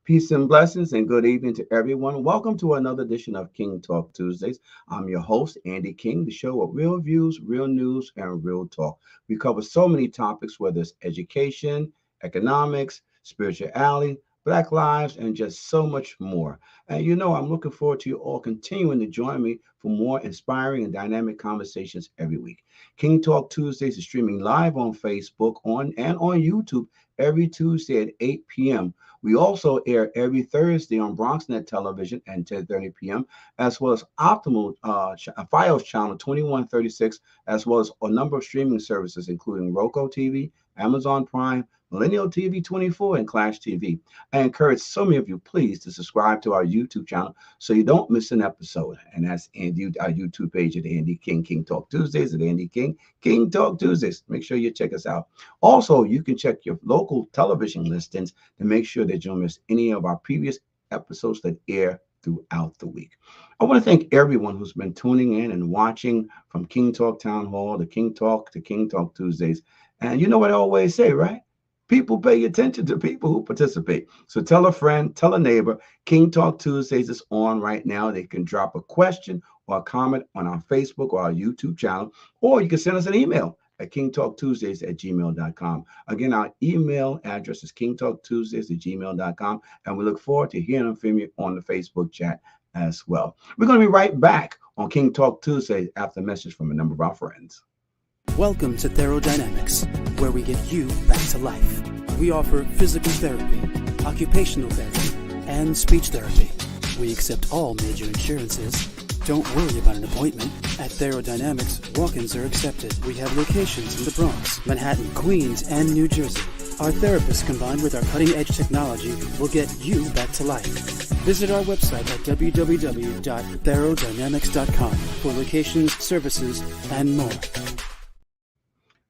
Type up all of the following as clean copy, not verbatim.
Peace and blessings, and good evening to everyone. Welcome to another edition of King Talk Tuesdays. I'm your host, Andy King, the show with real views, real news, and real talk. We cover so many topics, whether it's education, economics, spirituality, Black lives, and just so much more. And I'm looking forward to you all continuing to join me for more inspiring and dynamic conversations every week. King Talk Tuesdays is streaming live on Facebook on YouTube every Tuesday at 8 p.m. We also air every Thursday on BronxNet Television at 10:30 p.m., as well as Optimal Fios Channel 2136, as well as a number of streaming services, including Roku TV, Amazon Prime, Millennial TV 24, and Clash TV. I encourage so many of you, please, to subscribe to our YouTube channel so you don't miss an episode. And that's our YouTube page at Andy King, King Talk Tuesdays, at Andy King, King Talk Tuesdays. Make sure you check us out. Also, you can check your local television listings to make sure that you don't miss any of our previous episodes that air throughout the week. I want to thank everyone who's been tuning in and watching from King Talk Town Hall to King Talk Tuesdays. And you know what I always say, right? People pay attention to people who participate. So tell a friend, tell a neighbor. King Talk Tuesdays is on right now. They can drop a question or a comment on our Facebook or our YouTube channel, or you can send us an email at kingtalktuesdays@gmail.com. Again, our email address is kingtalktuesdays@gmail.com, and we look forward to hearing from you on the Facebook chat as well. We're going to be right back on King Talk Tuesdays after a message from a number of our friends. Welcome to Therodynamics, where we get you back to life. We offer physical therapy, occupational therapy, and speech therapy. We accept all major insurances. Don't worry about an appointment. At Therodynamics, walk-ins are accepted. We have locations in the Bronx, Manhattan, Queens, and New Jersey. Our therapists, combined with our cutting-edge technology, will get you back to life. Visit our website at www.therodynamics.com for locations, services, and more.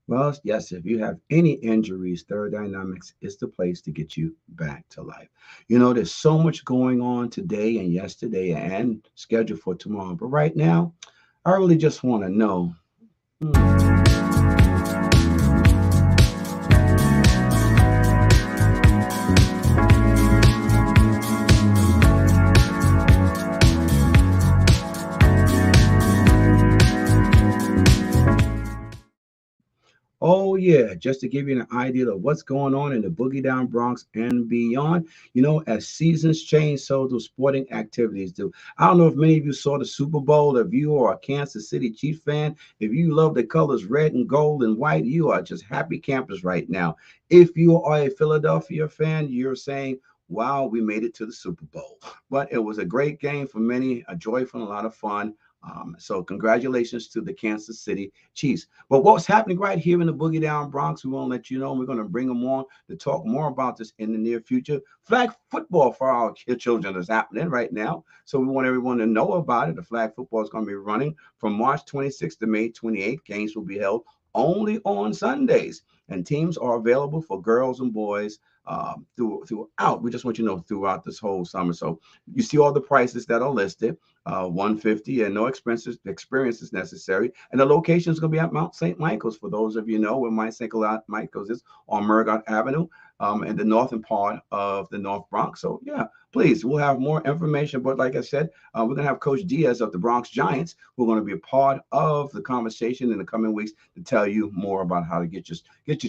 Well, yes, if you have any injuries, Therodynamics is the place to get you back to life. There's so much going on today and yesterday and scheduled for tomorrow. But right now, I really just want to know. Oh, yeah, just to give you an idea of what's going on in the Boogie Down Bronx and beyond. As seasons change, so do sporting activities do. I don't know if many of you saw the Super Bowl. If you are a Kansas City Chiefs fan, if you love the colors red and gold and white, you are just happy campers right now. If you are a Philadelphia fan, you're saying, wow, we made it to the Super Bowl. But it was a great game for many, a joyful and a lot of fun. So congratulations to the Kansas City Chiefs. But what's happening right here in the Boogie Down Bronx, we want to let you know. We're going to bring them on to talk more about this in the near future. Flag football for our children is happening right now. So we want everyone to know about it. The flag football is going to be running from March 26th to May 28th. Games will be held only on Sundays. And teams are available for girls and boys throughout. We just want you to know throughout this whole summer. So you see all the prices that are listed, $150, and no expenses. Experience is necessary. And the location is going to be at Mount St. Michael's. For those of you know where Mount St. Michael's is, on Murdoch Avenue, in the northern part of the North Bronx. So yeah, please, we'll have more information. But like I said, we're going to have Coach Diaz of the Bronx Giants, who are going to be a part of the conversation in the coming weeks to tell you more about how to get your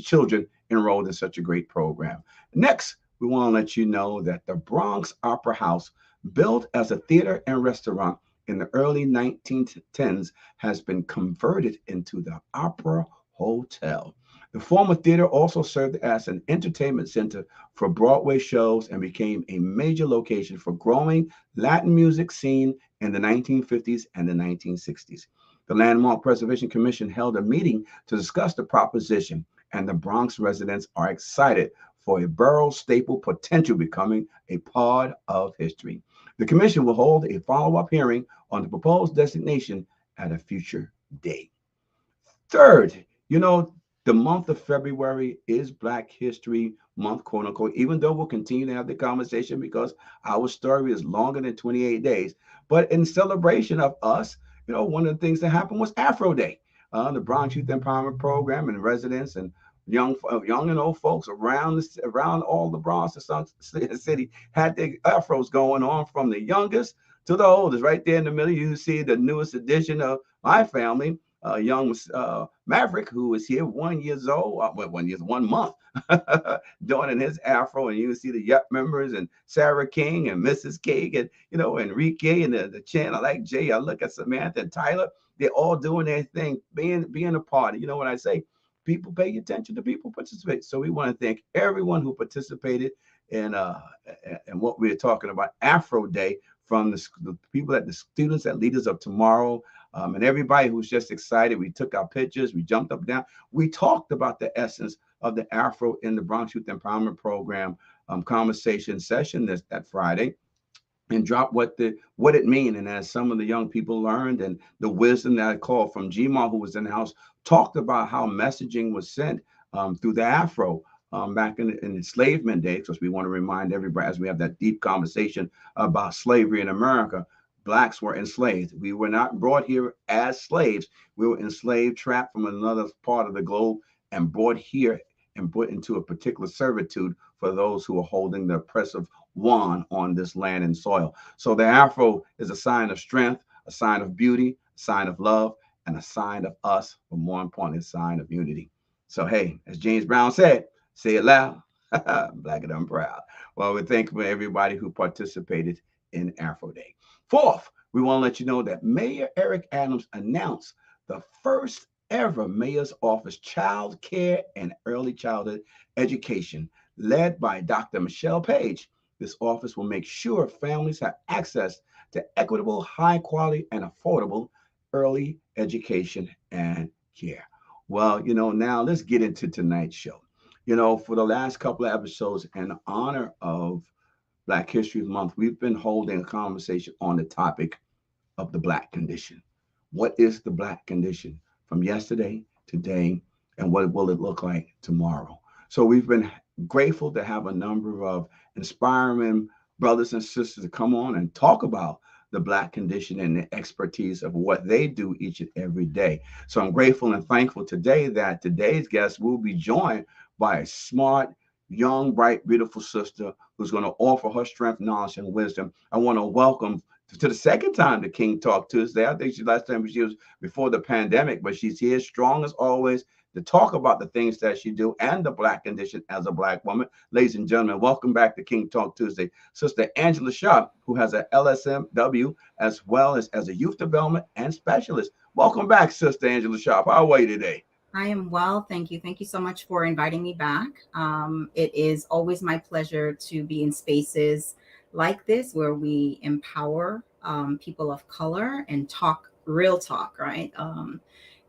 children enrolled in such a great program. Next, we want to let you know that the Bronx Opera House, built as a theater and restaurant in the early 1910s, has been converted into the Opera Hotel. The former theater also served as an entertainment center for Broadway shows and became a major location for growing Latin music scene in the 1950s and the 1960s. The Landmark Preservation Commission held a meeting to discuss the proposition, and the Bronx residents are excited for a borough staple potential becoming a part of history. The commission will hold a follow-up hearing on the proposed designation at a future date. Third, the month of February is Black History Month, quote unquote, even though we'll continue to have the conversation because our story is longer than 28 days. But in celebration of us, one of the things that happened was Afro Day. The Bronx Youth Empowerment Program and residents and young and old folks around all the Bronx and some city had their afros going on, from the youngest to the oldest. Right there in the middle, you see the newest addition of my family, young Maverick, who is here 1 year old, 1 year, 1 month, doing his afro, and you see the Yup members and Sarah King and Mrs. King and Enrique and the Chan. I like Jay. I look at Samantha and Tyler. They're all doing their thing, being a party. You know what I say? People pay attention to people participate. So we want to thank everyone who participated in what we're talking about, Afro Day, from the people, the students and leaders of tomorrow, and everybody who's just excited. We took our pictures, we jumped up and down, we talked about the essence of the Afro in the Bronx Youth Empowerment Program conversation session that Friday, and drop what it means. And as some of the young people learned, and the wisdom that I called from Gma, who was in the house, talked about how messaging was sent through the Afro back in enslavement days, because we want to remind everybody, as we have that deep conversation about slavery in America, Blacks were enslaved. We were not brought here as slaves. We were enslaved, trapped from another part of the globe, and brought here and put into a particular servitude for those who are holding the oppressive wand on this land and soil. So the Afro is a sign of strength, a sign of beauty, a sign of love, and a sign of us, but more importantly, a sign of unity. So, hey, as James Brown said, say it loud, Black and I'm proud. Well, we thank everybody who participated in Afro Day. Fourth, we want to let you know that Mayor Eric Adams announced the first ever Mayor's Office Child Care and Early Childhood Education, led by Dr. Michelle Page. This office will make sure families have access to equitable, high quality, and affordable early education and care. Well, now let's get into tonight's show. For the last couple of episodes, in honor of Black History Month, we've been holding a conversation on the topic of the Black condition. What is the Black condition from yesterday, today, and what will it look like tomorrow? So we've been grateful to have a number of inspiring brothers and sisters to come on and talk about the Black condition and the expertise of what they do each and every day. So I'm grateful and thankful today that today's guest will be joined by a smart, young, bright, beautiful sister who's going to offer her strength, knowledge, and wisdom. I want to welcome to the second time to King Talk Tuesday. I think last time she was before the pandemic, but she's here strong as always to talk about the things that she do and the Black condition as a Black woman. Ladies and gentlemen, welcome back to King Talk Tuesday. Sister Angela Sharp, who has a LSMW as well as a youth development and specialist. Welcome back, Sister Angela Sharp. How are you today? I am well, thank you. Thank you so much for inviting me back. It is always my pleasure to be in spaces like this where we empower people of color and talk real talk, right?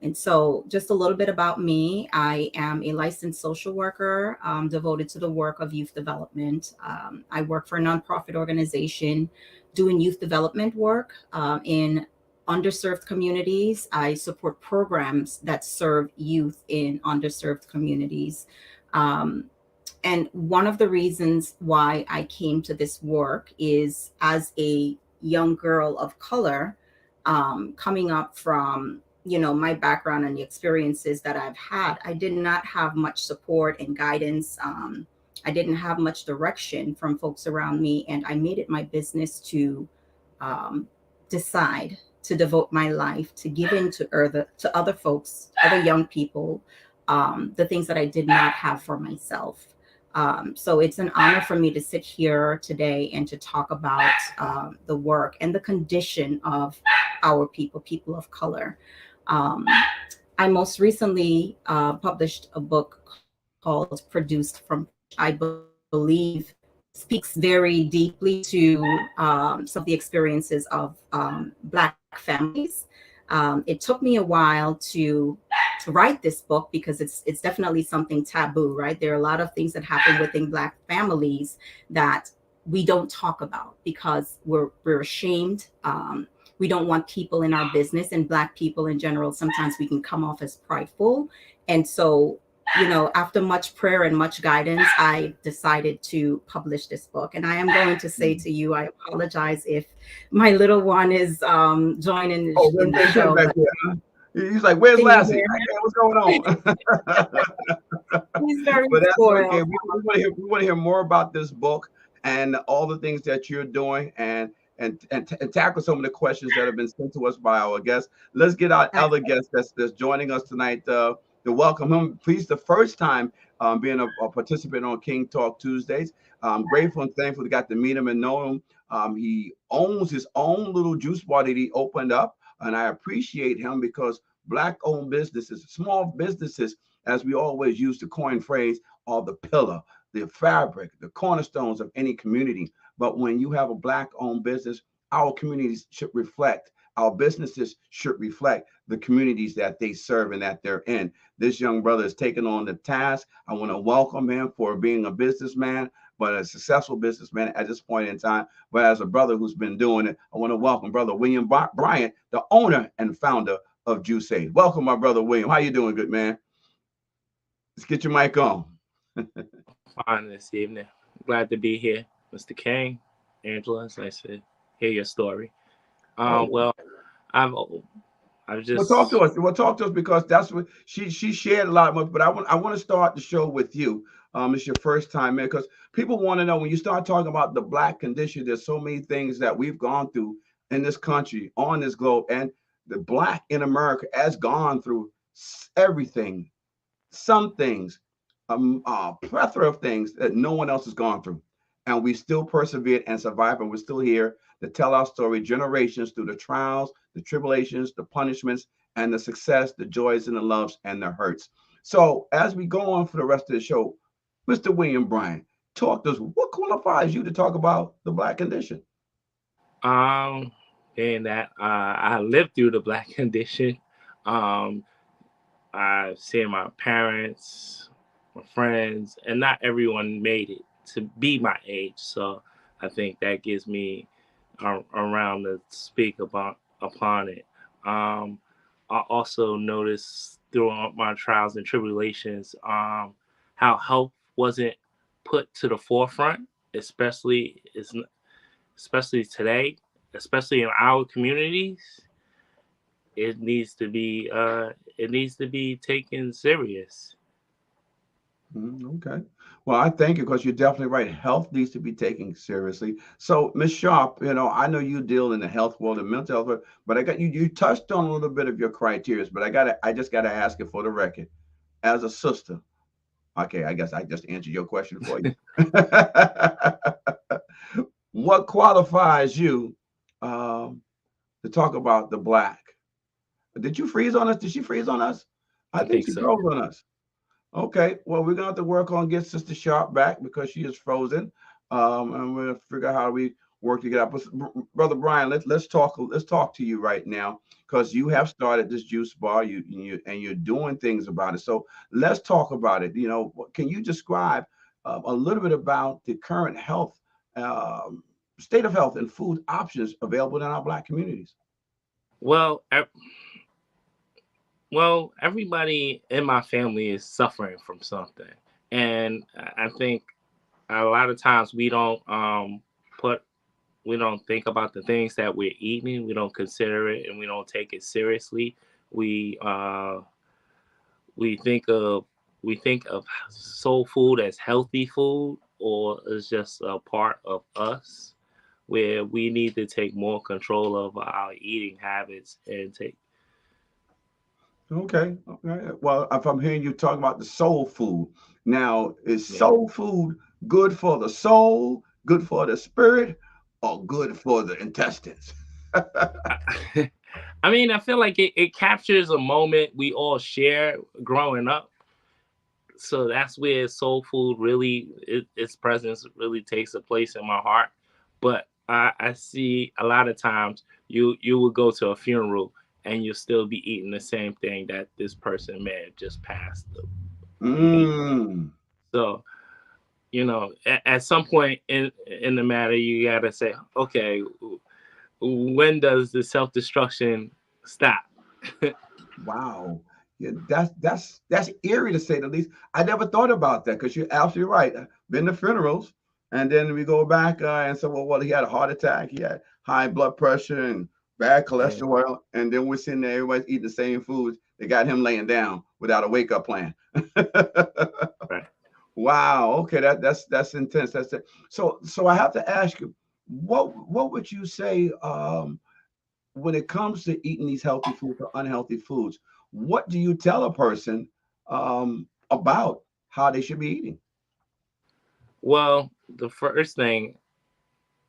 And so just a little bit about me. I am a licensed social worker devoted to the work of youth development. I work for a nonprofit organization doing youth development work in underserved communities. I support programs that serve youth in underserved communities. And one of the reasons why I came to this work is, as a young girl of color, coming up from my background and the experiences that I've had, I did not have much support and guidance. I didn't have much direction from folks around me, and I made it my business to decide to devote my life to giving to other folks, other young people, the things that I did not have for myself. So it's an honor for me to sit here today and to talk about the work and the condition of our people of color. I most recently published a book called Produced From, I believe speaks very deeply to some of the experiences of Black families. It took me a while to write this book because it's definitely something taboo, right? There are a lot of things that happen within Black families that we don't talk about because we're ashamed. We don't want people in our business, and Black people in general, sometimes we can come off as prideful. And so, after much prayer and much guidance, I decided to publish this book. And I am going to say to you, I apologize if my little one is joining in the show. He's like, where's Lassie? What's going on? He's very But that's okay. spoiled. We want to hear more about this book and all the things that you're doing, and tackle some of the questions that have been sent to us by our guests. Let's get our other guest that's joining us tonight. To welcome him, please, the first time being a participant on King Talk Tuesdays. I'm grateful and thankful to got to meet him and know him. He owns his own little juice bar that he opened up, and I appreciate him because Black-owned businesses, small businesses, as we always use the coin phrase, are the pillar, the fabric, the cornerstones of any community. But when you have a Black-owned business, our communities should reflect, our businesses should reflect the communities that they serve and that they're in. This young brother is taking on the task. I want to welcome him for being a businessman, but a successful businessman at this point in time. But as a brother who's been doing it, I want to welcome Brother William Bryant, the owner and founder of Juice Aid. Welcome, my brother William. How you doing, good man? Let's get your mic on. Fine this evening. Glad to be here, Mr. King, Angela. It's nice to hear your story. Well, I've just talk to us. Well, talk to us because that's what she shared a lot more. But I want to start the show with you. It's your first time, man, because people want to know when you start talking about the Black condition. There's so many things that we've gone through in this country, on this globe, and the Black in America has gone through everything, some things, a plethora of things that no one else has gone through. And we still persevered and survived, and we're still here to tell our story generations through the trials, the tribulations, the punishments, and the success, the joys and the loves and the hurts. So as we go on for the rest of the show, Mr. William Bryant, talk to us. What qualifies you to talk about the Black condition? Being that I lived through the Black condition. I've seen my parents, my friends, and not everyone made it to be my age. So I think that gives me around to speak upon it. I also noticed throughout my trials and tribulations how health wasn't put to the forefront, especially today, especially in our communities. It needs to be taken serious. Okay. Well, I thank you because you're definitely right. Health needs to be taken seriously. So, Ms. Sharp, I know you deal in the health world and mental health world, but I got you touched on a little bit of your criteria, but I just gotta ask it for the record. As a sister, okay, I guess I just answered your question for you. What qualifies you to talk about the Black? Did you freeze on us? Did she freeze on us? I think she froze on us. Okay, well, we're gonna have to work on get Sister Sharp back because she is frozen. And we're gonna figure out how we work to get up. Brother Brian, let's talk to you right now because you have started this juice bar. You're doing things about it. So let's talk about it. Can you describe a little bit about the current health state of health and food options available in our Black communities? Well, everybody in my family is suffering from something. And I think a lot of times we don't think about the things that we're eating. We don't consider it and we don't take it seriously. We think of soul food as healthy food or as just a part of us, where we need to take more control of our eating habits and take. Okay. Well, if I'm hearing you talk about the soul food, now is soul food good for the soul, good for the spirit, or good for the intestines? I mean, I feel like it captures a moment we all share growing up. So that's where soul food really, its presence really takes a place in my heart. But I see a lot of times you will go to a funeral and you'll still be eating the same thing that this person may have just passed. So, at some point in the matter, you gotta say, okay, when does the self-destruction stop? Wow. Yeah, that's eerie to say the least. I never thought about that because you're absolutely right. Been to funerals, and then we go back and say, well, he had a heart attack, he had high blood pressure and bad cholesterol, and then we're sitting there, everybody's eating the same foods They got him laying down without a wake up plan. Right. Wow. Okay, that's intense. That's it. So I have to ask you, what would you say when it comes to eating these healthy foods or unhealthy foods? What do you tell a person about how they should be eating? Well, the first thing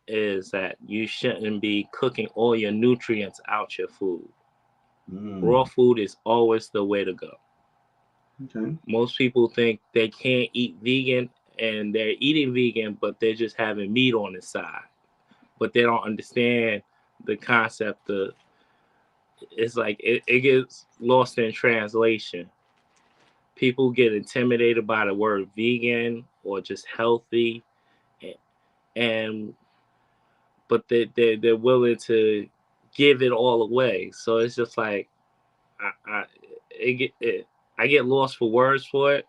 is that you shouldn't be cooking all your nutrients out your food. Raw food is always the way to go. Okay. Most people think they can't eat vegan and they're eating vegan, but they're just having meat on the side. But they don't understand the concept of it's like it gets lost in translation. People get intimidated by the word vegan or just healthy, and but they're willing to give it all away. So it's just like I get lost for words for it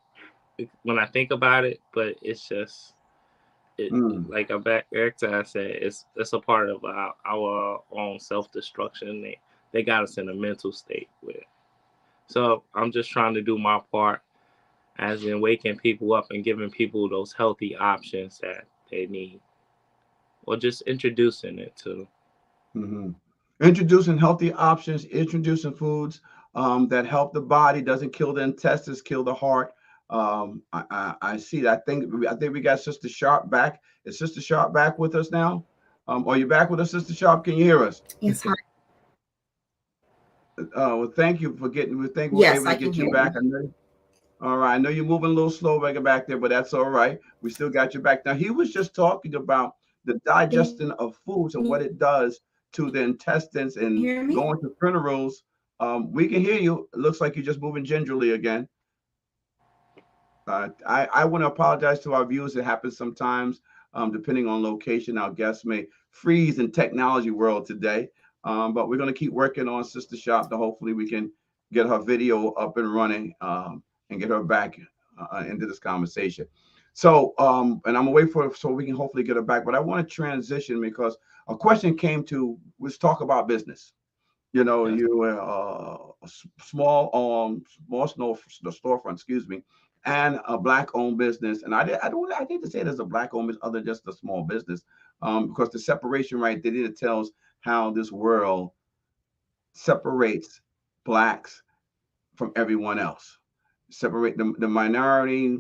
when I think about it, but it's just like I'm back to I said, it's a part of our own self destruction. They got us in a mental state with it. So I'm just trying to do my part, as in waking people up and giving people those healthy options that they need, or just introducing it to them. Introducing healthy options, introducing foods that help the body, doesn't kill the intestines, kill the heart. I see that. I think we got Sister Sharp back. Is Sister Sharp back with us now? Are you back with us, Sister Sharp? Can you hear us? Yes, hi. Well, thank you for getting. We think we're Yes, able to I get can you hear back. you. All right. I know you're moving a little slow back there, but that's all right. We still got you back. Now, he was just talking about the digestion of foods and what it does to the intestines and Hear me? going to funerals. We can hear you. It looks like you're just moving gingerly again. I want to apologize to our viewers. It happens sometimes, depending on location. Our guests may freeze in technology world today, but we're going to keep working on Sister Shop to hopefully we can get her video up and running and get her back into this conversation. So, and I'm away for so we can hopefully get her back. But I want to transition because a question came to let's talk about business. You know, Yes. you small storefront, excuse me, and a black owned business. And I need to say there's a black owned business other than just a small business, because the separation right there it tells how this world separates blacks from everyone else. Separate the minority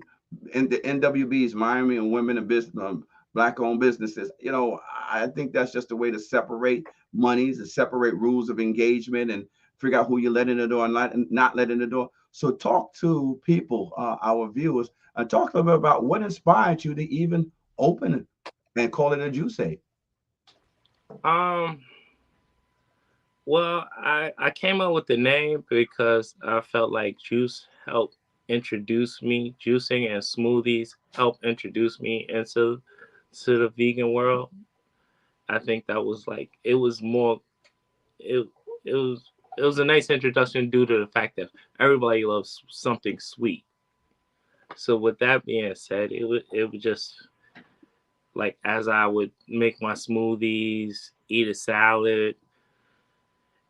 and the NWBs, Miami and women in business, black owned businesses. You know, I think that's just a way to separate monies and separate rules of engagement and figure out who you let in the door and not let in the door. So talk to people, our viewers, and talk a little bit about what inspired you to even open and call it a Juice Aid. Well, I came up with the name because I felt like juice helped introduce me, juicing and smoothies helped introduce me into the vegan world. I think that was like it was more it it was a nice introduction due to the fact that everybody loves something sweet. So with that being said, it was just like as I would make my smoothies, eat a salad,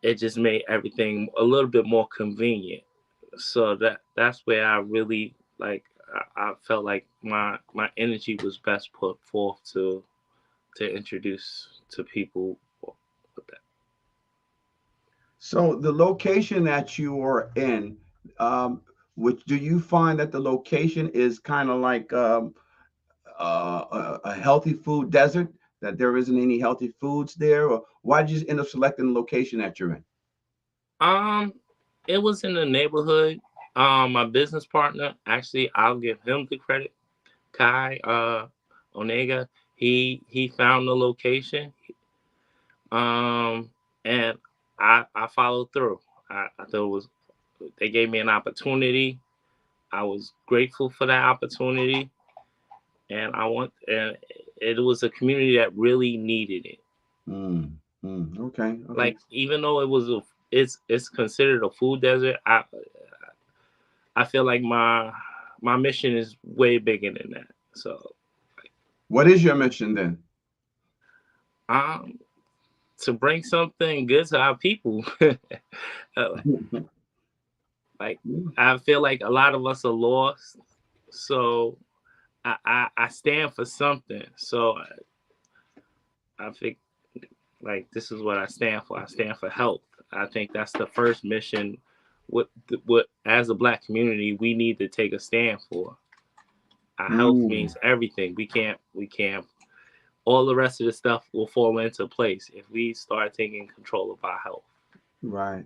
it just made everything a little bit more convenient. So that's where I really like I felt like my energy was best put forth to introduce to people with that. So the location that you are in, which do you find that the location is kind of like a healthy food desert, that there isn't any healthy foods there, or why did you end up selecting the location that you're in? It was in the neighborhood. My business partner, actually, I'll give him the credit. Kai Onega, he found the location. And I followed through. I thought they gave me an opportunity. I was grateful for that opportunity, and it was a community that really needed it. Okay. Like even though it's considered a food desert, I feel like my mission is way bigger than that. So, what is your mission then? To bring something good to our people. Like, Mm. I feel like a lot of us are lost. So I stand for something. So I think like this is what I stand for. I stand for health. I think that's the first mission. What as a Black community we need to take a stand for. Our health Mm. means everything. We can't. All the rest of the stuff will fall into place if we start taking control of our health. Right.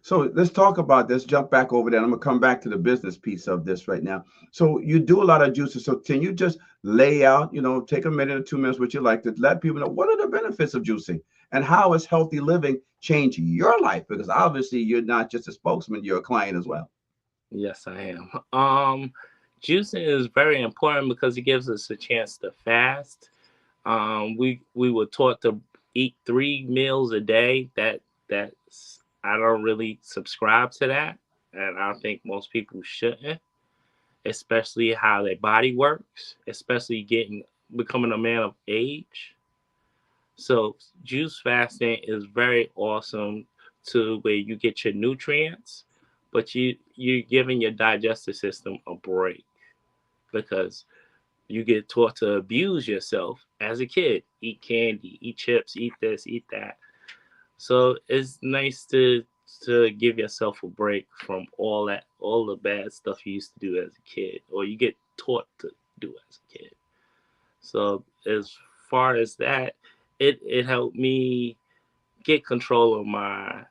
So let's talk about this. Jump back over there. I'm gonna come back to the business piece of this right now. So you do a lot of juices. So can you just lay out, take a minute or 2 minutes, what you like to let people know what are the benefits of juicing and how has healthy living changed your life? Because obviously you're not just a spokesman, you're a client as well. Yes, I am. Juicing is very important because it gives us a chance to fast. We were taught to eat 3 meals a day. That's I don't really subscribe to that, and I think most people shouldn't, especially how their body works, especially becoming a man of age. So juice fasting is very awesome to where you get your nutrients, but you're giving your digestive system a break because you get taught to abuse yourself as a kid. Eat candy, eat chips, eat this, eat that. So it's nice to give yourself a break from all the bad stuff you used to do as a kid, or you get taught to do as a kid. So as far as that, it helped me get control of my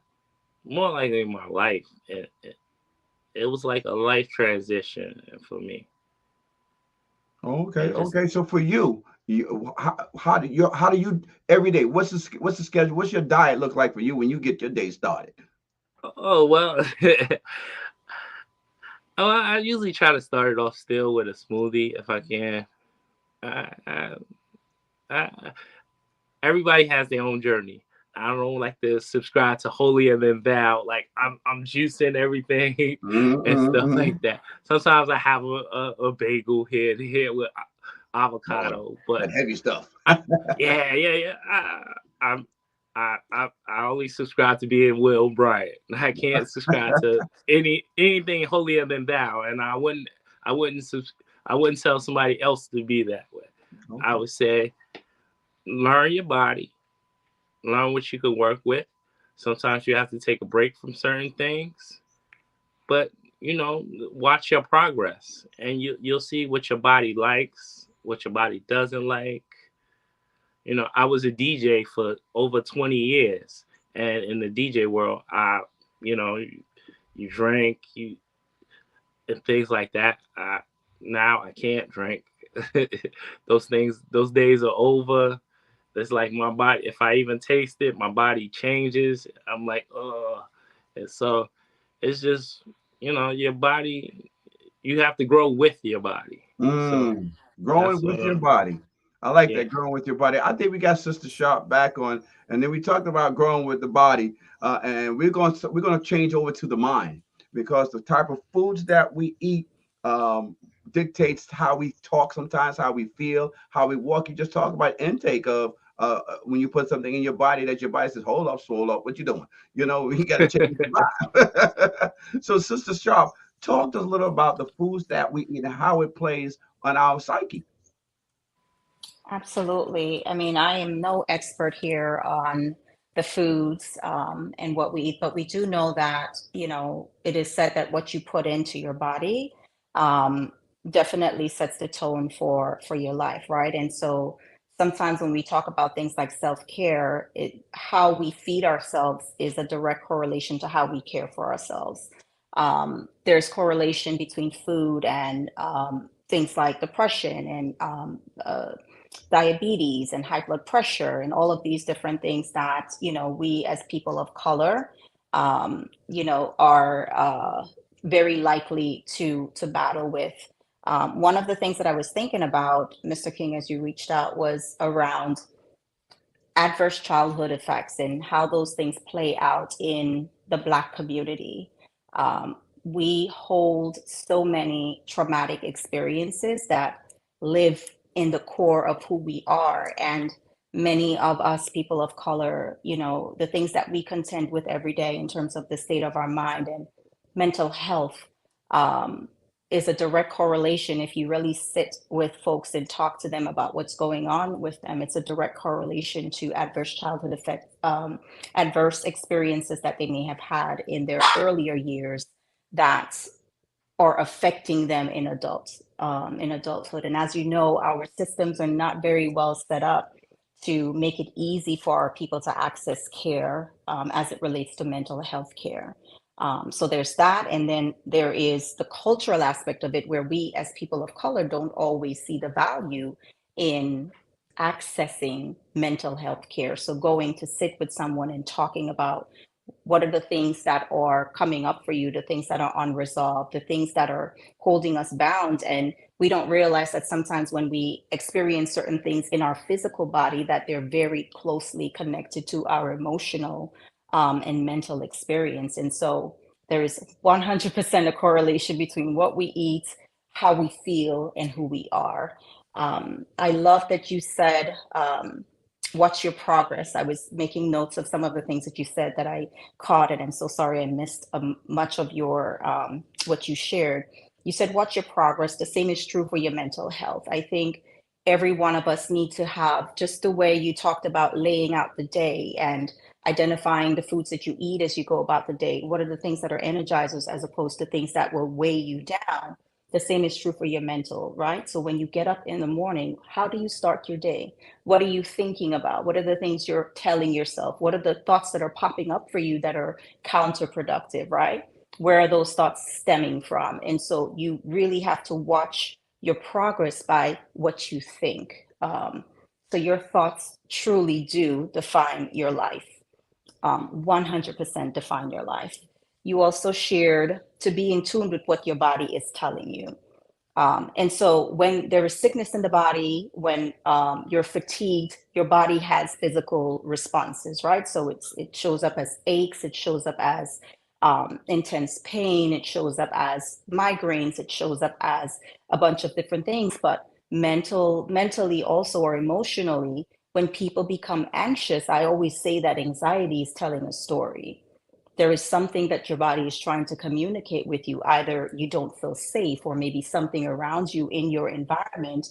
more likely my life. It was like a life transition for me. Okay, And just okay. So for you, how do you every day? What's the schedule? What's your diet look like for you when you get your day started? oh well. Oh, I usually try to start it off still with a smoothie if I can. I, I, I, everybody has their own journey. I don't like to subscribe to holier than thou. Like I'm juicing everything and stuff Mm-hmm. like that. Sometimes I have a bagel here with Lord, avocado, but that heavy stuff. I, yeah. I'm I only subscribe to being Will Bryant. I can't subscribe to anything holier than thou, and I wouldn't I wouldn't tell somebody else to be that way. I Okay. would say learn your body, learn what you can work with. Sometimes you have to take a break from certain things, but watch your progress, and you'll see what your body likes, what your body doesn't like. I was a DJ for over 20 years, and in the DJ world, you drink, and things like that. Now I can't drink. Those days are over. It's like my body. If I even taste it, my body changes. I'm like, oh, and so it's just your body. You have to grow with your body. So Mm, growing that's with your body. I like yeah. that, growing with your body. I think we got Sister Sharp back on, and then we talked about growing with the body, and we're going to change over to the mind because the type of foods that we eat dictates how we talk, sometimes how we feel, how we walk. You just talk about intake of when you put something in your body that your body says, "Hold up, swole up, what you doing?" We got to change the vibe. So, Sister Sharp, talk to us a little about the foods that we eat and how it plays on our psyche. Absolutely. I mean, I am no expert here on the foods and what we eat, but we do know that, it is said that what you put into your body um, definitely sets the tone for your life, right? And so sometimes when we talk about things like self-care, how we feed ourselves is a direct correlation to how we care for ourselves. There's correlation between food and things like depression and diabetes and high blood pressure and all of these different things that we as people of color are very likely to battle with. One of the things that I was thinking about, Mr. King, as you reached out, was around adverse childhood effects and how those things play out in the Black community. We hold so many traumatic experiences that live in the core of who we are. And many of us, people of color, the things that we contend with every day in terms of the state of our mind and mental health um, is a direct correlation. If you really sit with folks and talk to them about what's going on with them, it's a direct correlation to adverse childhood effects, adverse experiences that they may have had in their earlier years that are affecting them in adulthood. And as you know, our systems are not very well set up to make it easy for our people to access care as it relates to mental health care. So there's that. And then there is the cultural aspect of it, where we as people of color don't always see the value in accessing mental health care. So going to sit with someone and talking about what are the things that are coming up for you, the things that are unresolved, the things that are holding us bound. And we don't realize that sometimes when we experience certain things in our physical body, that they're very closely connected to our emotional and mental experience. And so there is 100% a correlation between what we eat, how we feel, and who we are. I love that you said, what's your progress? I was making notes of some of the things that you said that I caught, and I'm so sorry I missed much of your what you shared. You said, what's your progress? The same is true for your mental health. I think every one of us need to have, just the way you talked about laying out the day and identifying the foods that you eat as you go about the day. What are the things that are energizers as opposed to things that will weigh you down? The same is true for your mental, right? So when you get up in the morning, how do you start your day? What are you thinking about? What are the things you're telling yourself? What are the thoughts that are popping up for you that are counterproductive, right? Where are those thoughts stemming from? And so you really have to watch your progress by what you think. So your thoughts truly do define your life, 100% define your life. You also shared to be in tune with what your body is telling you. And so when there is sickness in the body, when you're fatigued, your body has physical responses, right? So it shows up as aches, it shows up as intense pain, it shows up as migraines, it shows up as a bunch of different things. But mentally also, or emotionally, when people become anxious, I always say that anxiety is telling a story. There is something that your body is trying to communicate with you. Either you don't feel safe, or maybe something around you in your environment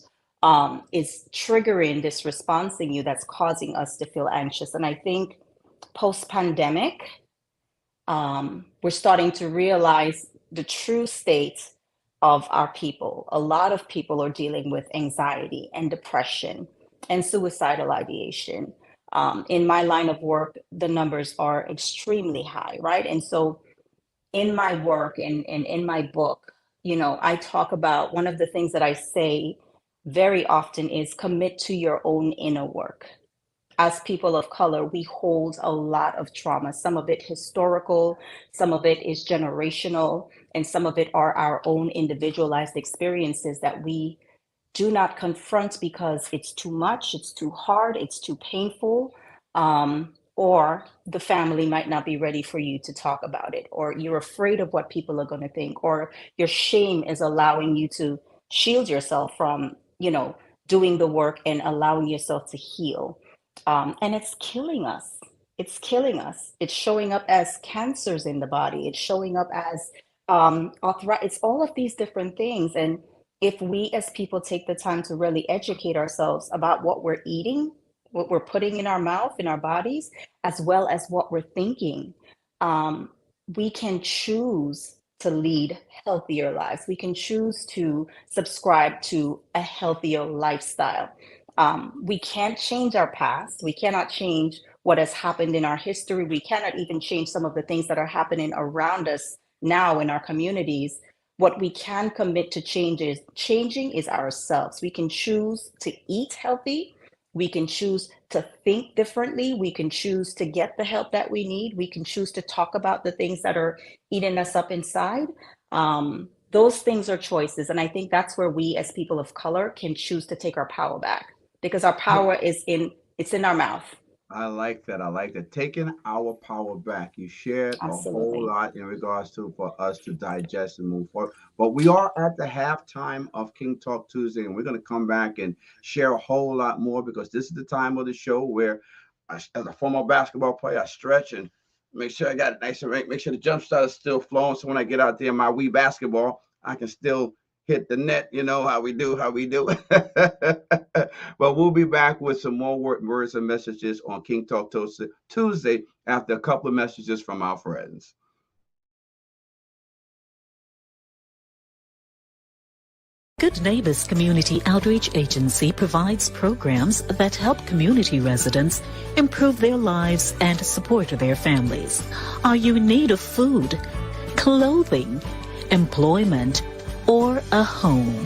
is triggering this response in you that's causing us to feel anxious. And I think post-pandemic, we're starting to realize the true state of our people. A lot of people are dealing with anxiety and depression and suicidal ideation. In my line of work, the numbers are extremely high, right? And so in my work and in my book, I talk about, one of the things that I say very often is commit to your own inner work. As people of color, we hold a lot of trauma, some of it historical, some of it is generational, and some of it are our own individualized experiences that we do not confront because it's too much, it's too hard, it's too painful, or the family might not be ready for you to talk about it, or you're afraid of what people are going to think, or your shame is allowing you to shield yourself from, doing the work and allowing yourself to heal. And it's killing us. It's killing us. It's showing up as cancers in the body. It's showing up as arthritis. It's all of these different things. And if we as people take the time to really educate ourselves about what we're eating, what we're putting in our mouth, in our bodies, as well as what we're thinking, we can choose to lead healthier lives. We can choose to subscribe to a healthier lifestyle. We can't change our past. We cannot change what has happened in our history. We cannot even change some of the things that are happening around us now in our communities. What we can commit to changing is ourselves. We can choose to eat healthy. We can choose to think differently. We can choose to get the help that we need. We can choose to talk about the things that are eating us up inside. Those things are choices. And I think that's where we as people of color can choose to take our power back, because our power it's in our mouth. I like that. I like that. Taking our power back. You shared a whole Absolutely. lot in regards to for us to digest and move forward. But we are at the halftime of King Talk Tuesday, and we're going to come back and share a whole lot more, because this is the time of the show where, as a former basketball player, I stretch and Make sure I got it nice and right. Make sure the jump shot is still flowing. So when I get out there in my Wii basketball, I can still hit the net. You know how we do. But we'll be back with some more words and messages on King Talk Tuesday after a couple of messages from our friends. Good Neighbors Community Outreach Agency provides programs that help community residents improve their lives and support their families. Are you in need of food, clothing, employment, or a home?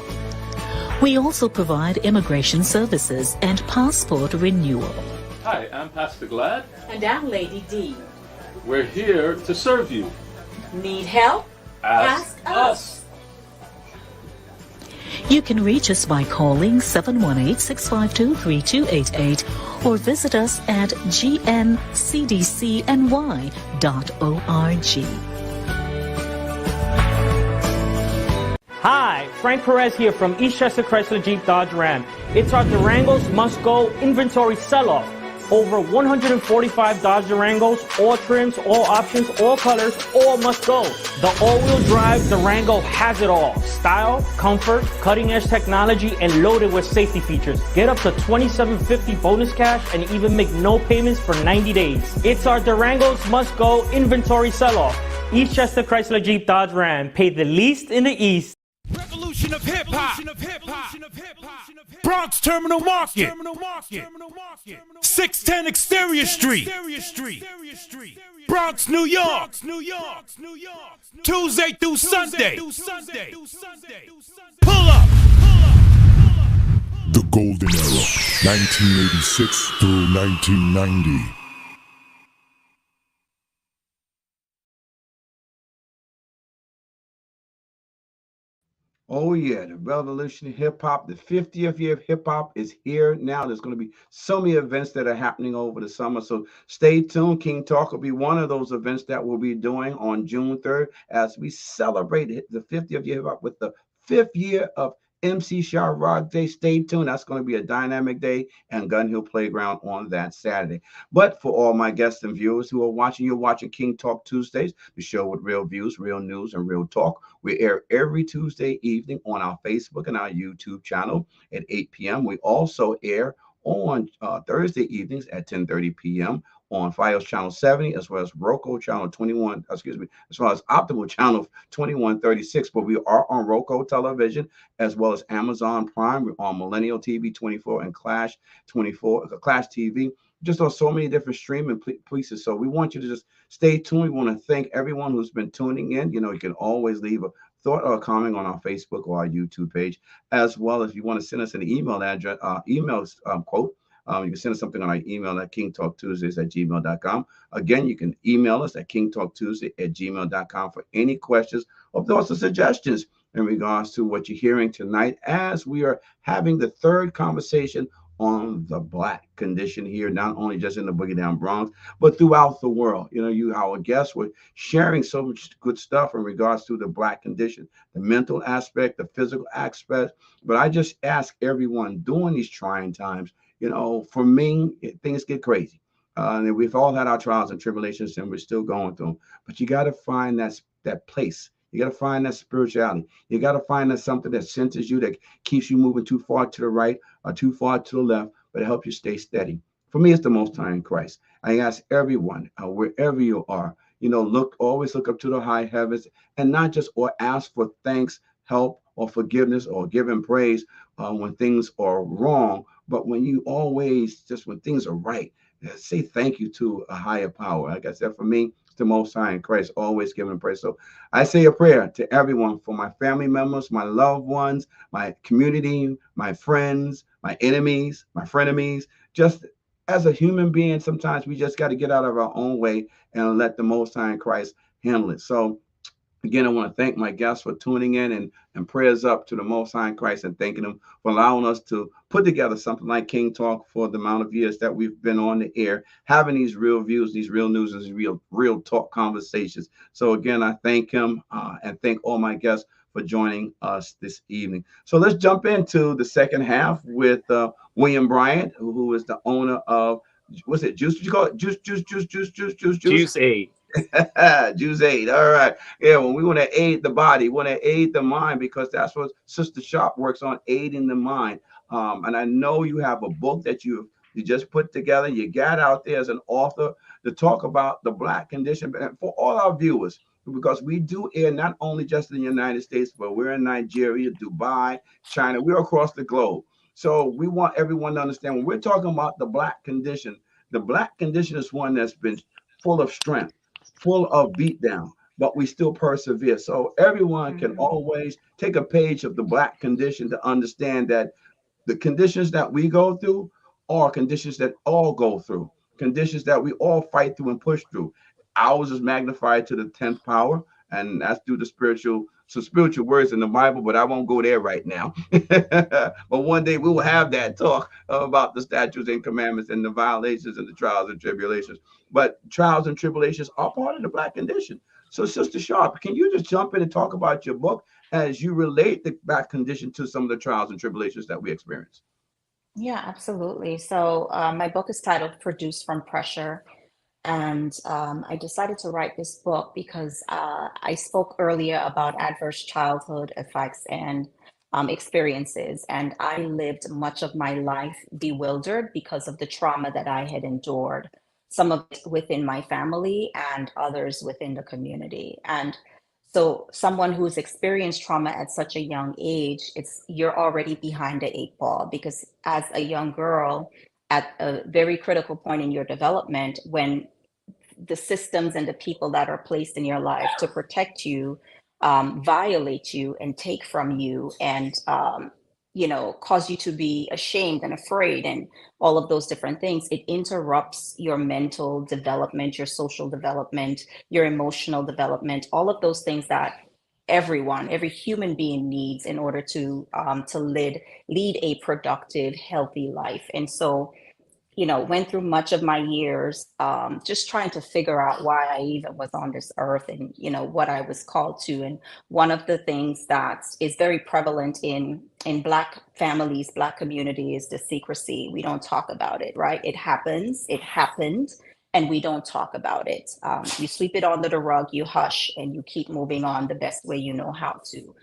We also provide immigration services and passport renewal. Hi, I'm Pastor Glad. And I'm Lady D. We're here to serve you. Need help? Ask us. You can reach us by calling 718-652-3288 or visit us at gncdcny.org. Hi, Frank Perez here from Eastchester Chrysler Jeep Dodge Ram. It's our Durangos Must Go inventory sell-off. Over 145 Dodge Durangos, all trims, all options, all colors, all must go. The all-wheel drive Durango has it all. Style, comfort, cutting-edge technology, and loaded with safety features. Get up to $2,750 bonus cash and even make no payments for 90 days. It's our Durangos Must Go inventory sell-off. Eastchester Chrysler Jeep Dodge Ram. Pay the least in the East. Revolution of hip hop. Bronx Terminal Market. 610 Exterior Street. Bronx, New York. Tuesday through Sunday. Pull up. The Golden Era, 1986 through 1990. Oh yeah, the revolution of hip hop, the 50th year of hip hop is here now. There's going to be so many events that are happening over the summer. So stay tuned. King Talk will be one of those events that we'll be doing on June 3rd as we celebrate the 50th year of hip hop with the 5th year of MC Sha-Rock Day. Stay tuned. That's going to be a dynamic day and Gun Hill Playground on that Saturday. But for all my guests and viewers who are watching, you're watching King Talk Tuesdays, the show with real views, real news, and real talk. We air every Tuesday evening on our Facebook and our YouTube channel at 8 p.m. We also air on Thursday evenings at 10:30 p.m. on Fios Channel 70, as well as Roku Channel 21, as well as Optimal Channel 2136. But we are on Roku Television, as well as Amazon Prime. We're on Millennial TV 24 and Clash 24, Clash TV, just on so many different streaming places. So we want you to just stay tuned. We want to thank everyone who's been tuning in. You know, you can always leave a thought or a comment on our Facebook or our YouTube page, as well as if you want to send us an email address, quote. You can send us something on our email at kingtalktuesdays@gmail.com. Again, you can email us at kingtalktuesday@gmail.com for any questions or thoughts or suggestions in regards to what you're hearing tonight, as we are having the third conversation on the Black condition here, not only just in the Boogie Down Bronx, but throughout the world. You know, our guests were sharing so much good stuff in regards to the Black condition, the mental aspect, the physical aspect. But I just ask everyone during these trying times, you know, for me, things get crazy. And we've all had our trials and tribulations, and we're still going through them. But you got to find that place. You got to find that spirituality. You got to find that something that centers you, that keeps you moving too far to the right or too far to the left, but it helps you stay steady. For me, it's the Most High in Christ. I ask everyone, wherever you are, you know, always look up to the high heavens, and not just or ask for thanks, help, or forgiveness, or giving praise when things are wrong, but when you always, just when things are right, say thank you to a higher power. Like I said, for me, it's the Most High in Christ, always giving praise. So I say a prayer to everyone, for my family members, my loved ones, my community, my friends, my enemies, my frenemies. Just as a human being, sometimes we just got to get out of our own way and let the Most High in Christ handle it. So again, I want to thank my guests for tuning in, and prayers up to the Most High in Christ, and thanking them for allowing us to put together something like King Talk for the amount of years that we've been on the air, having these real views, these real news, and real talk conversations. So again, I thank him and thank all my guests for joining us this evening. So let's jump into the second half with William Bryant, who is the owner of, what's it, Juice? Did you call it Juice Aid? Juice 8. All right. Yeah, well, we want to aid the body, want to aid the mind, because that's what Sister Sharp works on, aiding the mind. And I know you have a book that you just put together. You got out there as an author to talk about the Black condition, but for all our viewers, because we do air not only just in the United States, but we're in Nigeria, Dubai, China, we're across the globe. So we want everyone to understand when we're talking about the Black condition is one that's been full of strength, full of beatdown, but we still persevere. So everyone can always take a page of the Black condition to understand that the conditions that we go through are conditions that all go through, conditions that we all fight through and push through. Ours is magnified to the 10th power, and that's through the spiritual words in the Bible, but I won't go there right now. But one day we will have that talk about the statutes and commandments and the violations and the trials and tribulations. But trials and tribulations are part of the Black condition. So, Sister Sharp, can you just jump in and talk about your book as you relate the Black condition to some of the trials and tribulations that we experience? Yeah, absolutely. So my book is titled Produce from Pressure. And I decided to write this book because I spoke earlier about adverse childhood effects and experiences. And I lived much of my life bewildered because of the trauma that I had endured, some of it within my family and others within the community. And so someone who's experienced trauma at such a young age, you're already behind the 8 ball, because as a young girl at a very critical point in your development, when the systems and the people that are placed in your life to protect you violate you and take from you and cause you to be ashamed and afraid and all of those different things, it interrupts your mental development, your social development, your emotional development, all of those things that every human being needs in order to lead a productive, healthy life. And so went through much of my years just trying to figure out why I even was on this earth and, what I was called to. And one of the things that is very prevalent in Black families, Black community, is the secrecy. We don't talk about it, right? It happened, and we don't talk about it. You sweep it under the rug, you hush, and you keep moving on the best way you know how to.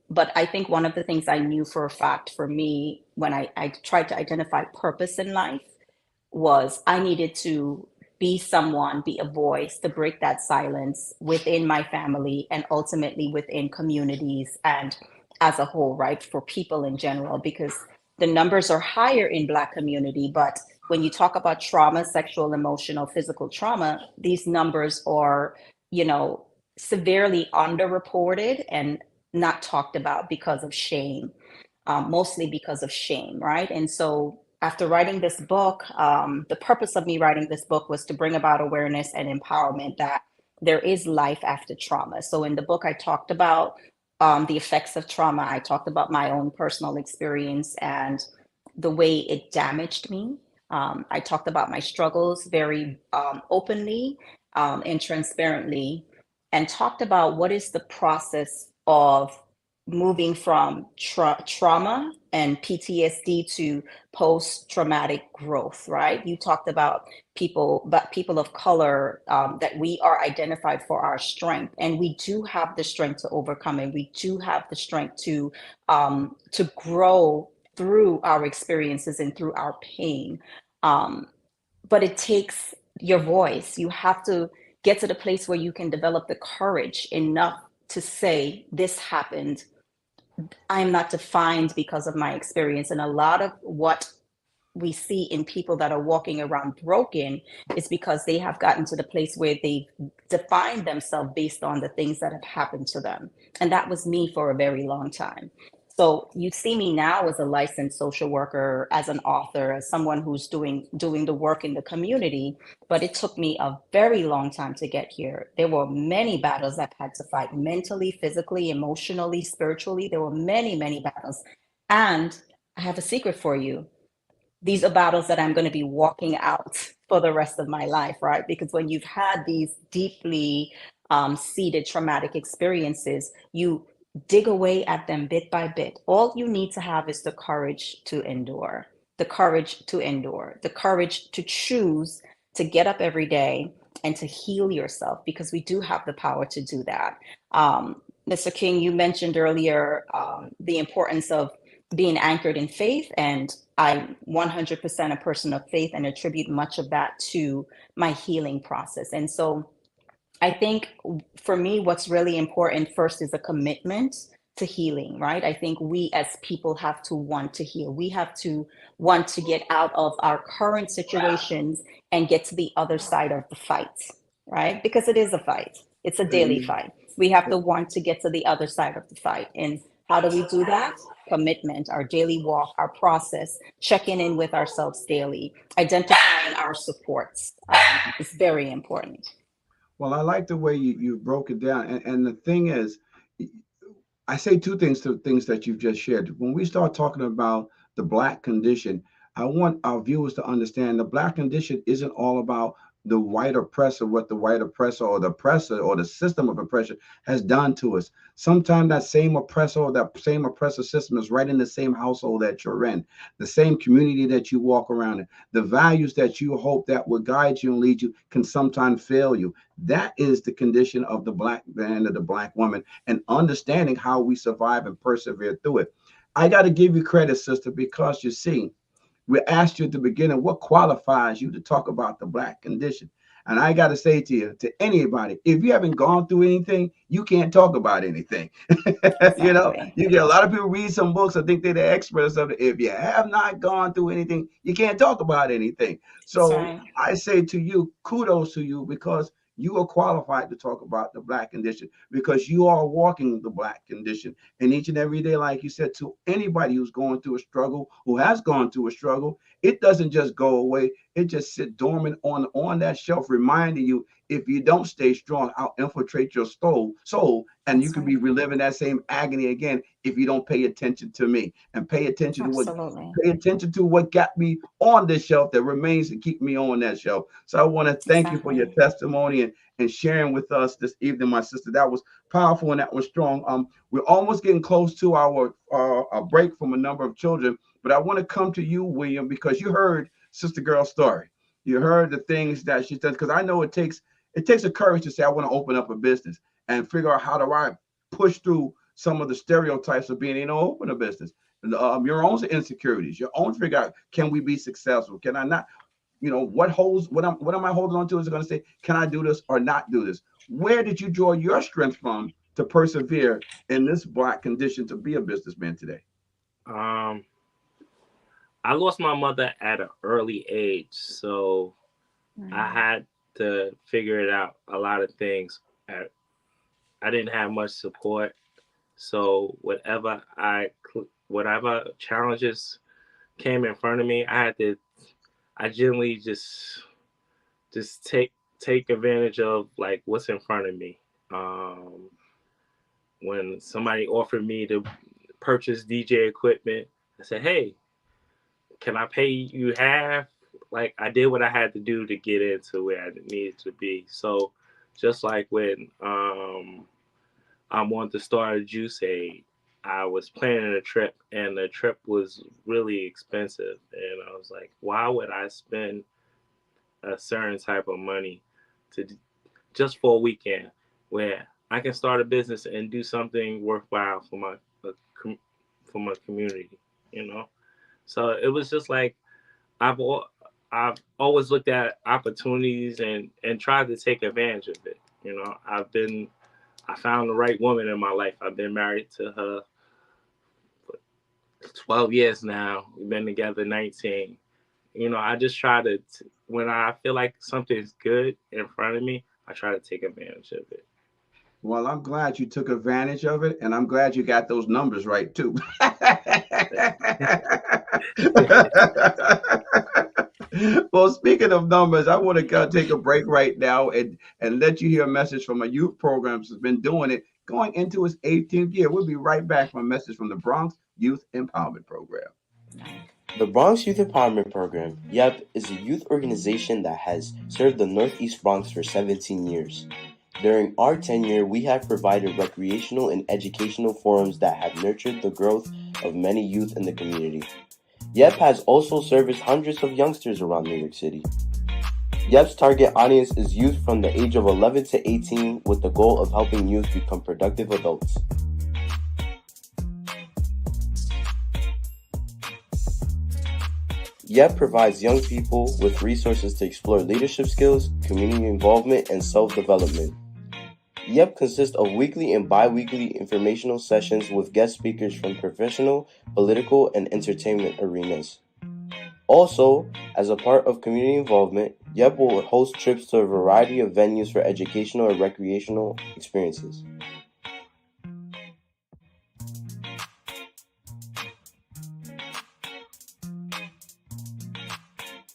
But I think one of the things I knew for a fact for me when I tried to identify purpose in life was I needed to be someone, be a voice to break that silence within my family and ultimately within communities and as a whole, right, for people in general, because the numbers are higher in Black community. But when you talk about trauma, sexual, emotional, physical trauma, these numbers are, severely underreported and not talked about because of shame, mostly because of shame, right? And so after writing this book, the purpose of me writing this book was to bring about awareness and empowerment that there is life after trauma. So in the book, I talked about the effects of trauma. I talked about my own personal experience and the way it damaged me. I talked about my struggles very openly and transparently, and talked about what is the process of moving from trauma and PTSD to post-traumatic growth, right? You talked about people of color, that we are identified for our strength, and we do have the strength to overcome, and we do have the strength to grow through our experiences and through our pain. But it takes your voice. You have to get to the place where you can develop the courage enough to say, this happened. I'm not defined because of my experience. And a lot of what we see in people that are walking around broken is because they have gotten to the place where they define themselves based on the things that have happened to them. And that was me for a very long time. So you see me now as a licensed social worker, as an author, as someone who's doing the work in the community, but it took me a very long time to get here. There were many battles I've had to fight mentally, physically, emotionally, spiritually. There were many, many battles. And I have a secret for you. These are battles that I'm going to be walking out for the rest of my life, right? Because when you've had these deeply seated traumatic experiences, you dig away at them bit by bit. All you need to have is the courage to endure, the courage to choose to get up every day and to heal yourself, because we do have the power to do that. Mr. King, you mentioned earlier the importance of being anchored in faith, and I'm 100% a person of faith and attribute much of that to my healing process. And so I think for me, what's really important first is a commitment to healing, right? I think we as people have to want to heal. We have to want to get out of our current situations and get to the other side of the fight, right? Because it is a fight. It's a daily fight. We have to want to get to the other side of the fight. And how do we do that? Commitment, our daily walk, our process, checking in with ourselves daily, identifying our supports is very important. Well, I like the way you broke it down. And the thing is, I say two things to things that you've just shared. When we start talking about the Black condition, I want our viewers to understand the Black condition isn't all about the white oppressor, what the white oppressor or the oppressor or the system of oppression has done to us. Sometimes that same oppressor or that same oppressor system is right in the same household that you're in, the same community that you walk around in. The values that you hope that will guide you and lead you can sometimes fail you. That is the condition of the Black man or the Black woman, and understanding how we survive and persevere through it. I got to give you credit, sister, because you see, we asked you at the beginning, what qualifies you to talk about the Black condition? And I got to say to you, to anybody, if you haven't gone through anything, you can't talk about anything. You know, you get a lot of people read some books and think they're the experts of it. If you have not gone through anything, you can't talk about anything. So I say to you, kudos to you, because you are qualified to talk about the Black condition, because you are walking the Black condition. And each and every day, like you said, to anybody who's going through a struggle, who has gone through a struggle, it doesn't just go away. It just sits dormant on that shelf, reminding you, if you don't stay strong, I'll infiltrate your soul, and you can be reliving that same agony again if you don't pay attention to me and pay attention to what got me on this shelf that remains to keep me on that shelf. So I want to thank you for your testimony and sharing with us this evening, my sister. That was powerful and that was strong. We're almost getting close to our break from a number of children, but I want to come to you, William, because you heard Sister Girl's story. You heard the things that she said, because I know it takes a courage to say, I want to open up a business and figure out how do I push through some of the stereotypes of being, open a business. Your own insecurities, your own figure out, can we be successful? Can I not? What am I holding on to? Is it going to say, can I do this or not do this? Where did you draw your strength from to persevere in this Black condition to be a businessman today? I lost my mother at an early age, so I had to figure it out. A lot of things. I didn't have much support, so whatever challenges came in front of me, I generally just take advantage of like what's in front of me. When somebody offered me to purchase DJ equipment, I said, hey, can I pay you half? Like, I did what I had to do to get into where I needed to be. So just like when I wanted to start a juice aid, I was planning a trip, and the trip was really expensive. And I was like, why would I spend a certain type of money just for a weekend where I can start a business and do something worthwhile for my community, So it was just like, I've always looked at opportunities and tried to take advantage of it. I found the right woman in my life. I've been married to her for 12 years now. We've been together 19. I just try to, when I feel like something's good in front of me, I try to take advantage of it. Well, I'm glad you took advantage of it, and I'm glad you got those numbers right too. Well, speaking of numbers, I want to take a break right now and let you hear a message from a youth program that's been doing it, going into its 18th year. We'll be right back from a message from the Bronx Youth Empowerment Program. The Bronx Youth Empowerment Program, YEP, is a youth organization that has served the Northeast Bronx for 17 years. During our tenure, we have provided recreational and educational forums that have nurtured the growth of many youth in the community. YEP has also serviced hundreds of youngsters around New York City. YEP's target audience is youth from the age of 11 to 18 with the goal of helping youth become productive adults. YEP provides young people with resources to explore leadership skills, community involvement, and self-development. YEP consists of weekly and bi-weekly informational sessions with guest speakers from professional, political, and entertainment arenas. Also, as a part of community involvement, YEP will host trips to a variety of venues for educational and recreational experiences.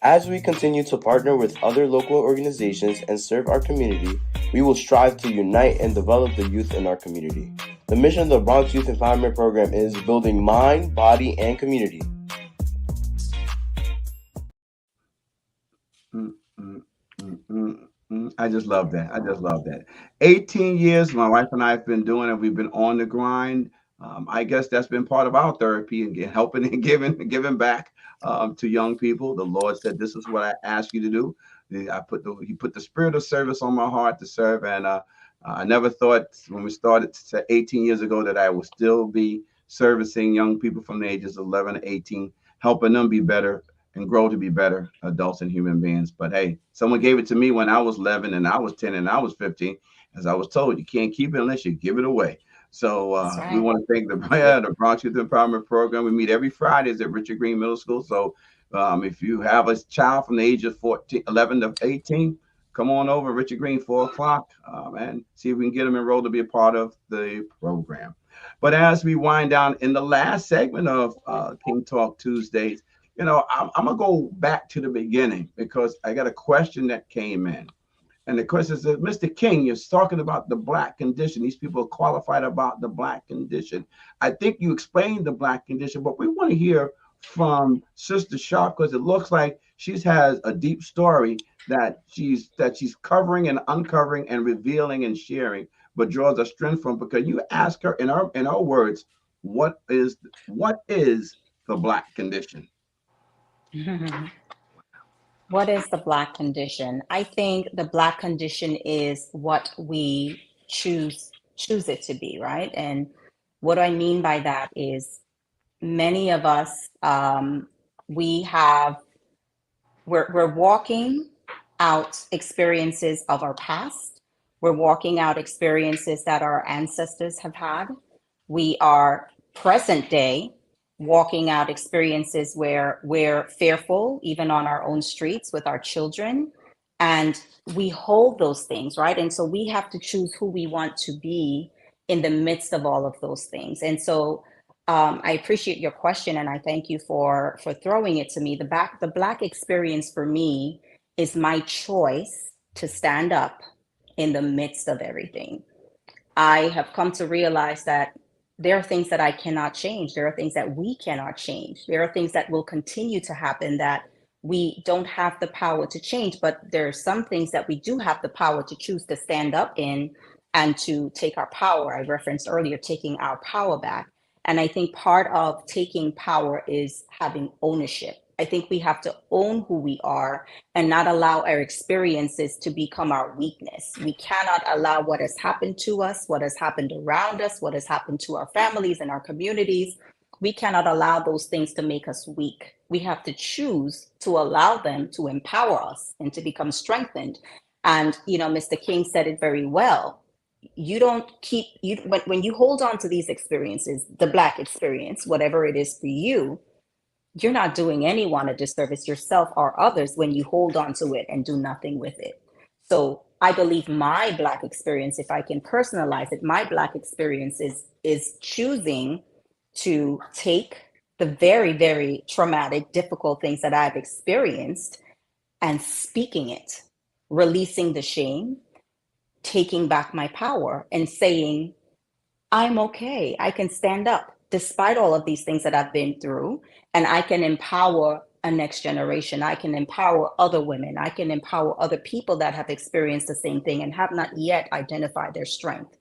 As we continue to partner with other local organizations and serve our community, we will strive to unite and develop the youth in our community. The mission of the Bronx Youth Empowerment Program is building mind, body, and community. I just love that. I just love that. 18 years, my wife and I have been doing it. We've been on the grind. I guess that's been part of our therapy and helping and giving back to young people. The Lord said, "This is what I ask you to do." He put the spirit of service on my heart to serve, and I never thought when we started 18 years ago that I would still be servicing young people from the ages of 11 to 18, helping them be better and grow to be better adults and human beings. But hey, someone gave it to me when I was 11 and I was 10 and I was 15. As I was told, you can't keep it unless you give it away. So we want to thank the Bronx Youth Empowerment Program. We meet every Fridays at Richard Green Middle School. So if you have a child from the age of 11 to 18, come on over Richard Green, 4 o'clock, and see if we can get them enrolled to be a part of the program. But as we wind down in the last segment of King Talk Tuesdays, I'm going to go back to the beginning because I got a question that came in. And the question is, Mr. King, you're talking about the Black condition. These people are qualified about the Black condition. I think you explained the Black condition, but we want to hear from Sister Sharp because it looks like she has a deep story that she's covering and uncovering and revealing and sharing, but draws a strength from, because you ask her in our words, what is the Black condition? What is the Black condition? I think the Black condition is what we choose it to be, right? And what I mean by that is many of us, we're walking out experiences of our past. We're walking out experiences that our ancestors have had. We are present day walking out experiences where we're fearful, even on our own streets with our children. And we hold those things, right? And so we have to choose who we want to be in the midst of all of those things. And so I appreciate your question, and I thank you for throwing it to me. The Black experience for me is my choice to stand up in the midst of everything. I have come to realize that there are things that I cannot change. There are things that we cannot change. There are things that will continue to happen that we don't have the power to change, but there are some things that we do have the power to choose to stand up in and to take our power. I referenced earlier, taking our power back. And I think part of taking power is having ownership. I think we have to own who we are and not allow our experiences to become our weakness. We cannot allow what has happened to us, what has happened around us, what has happened to our families and our communities. We cannot allow those things to make us weak. We have to choose to allow them to empower us and to become strengthened. And, Mr. King said it very well. You don't keep, when you hold on to these experiences, the Black experience, whatever it is for you, you're not doing anyone a disservice, yourself or others, when you hold on to it and do nothing with it. So I believe my Black experience, if I can personalize it, my Black experience is choosing to take the very, very traumatic, difficult things that I've experienced and speaking it, releasing the shame, taking back my power and saying, I'm okay. I can stand up despite all of these things that I've been through, and I can empower a next generation. I can empower other women. I can empower other people that have experienced the same thing and have not yet identified their strength.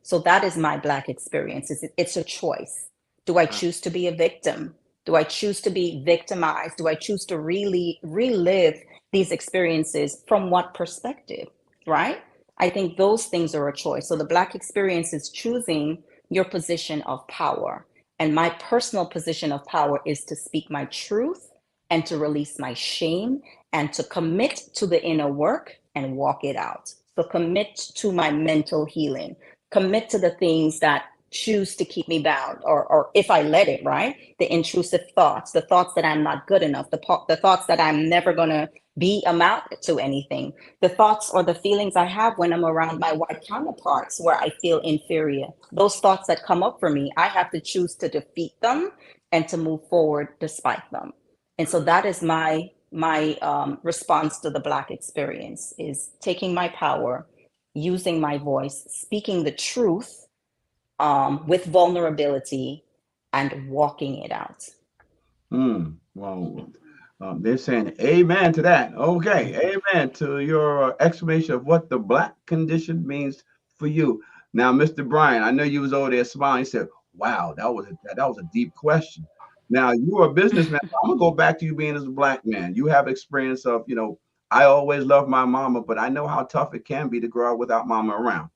So that is my Black experience. It's a choice. Do I choose to be a victim? Do I choose to be victimized? Do I choose to really relive these experiences from what perspective, right? I think those things are a choice. So the Black experience is choosing your position of power. And my personal position of power is to speak my truth and to release my shame and to commit to the inner work and walk it out. So commit to my mental healing, commit to the things that choose to keep me bound, or if I let it, right? The intrusive thoughts, the thoughts that I'm not good enough, the thoughts that I'm never gonna be amount to anything, the thoughts or the feelings I have when I'm around my white counterparts where I feel inferior. Those thoughts that come up for me, I have to choose to defeat them and to move forward despite them. And so that is my response to the Black experience, is taking my power, using my voice, speaking the truth with vulnerability and walking it out. Well, they're saying amen to that. Okay, amen to your explanation of what the Black condition means for you. Now, Mr. Brian, I know you was over there smiling. You said, "Wow, that was a deep question." Now, you are a businessman. I'm gonna go back to you being as a Black man. You have experience of, I always loved my mama, but I know how tough it can be to grow up without mama around.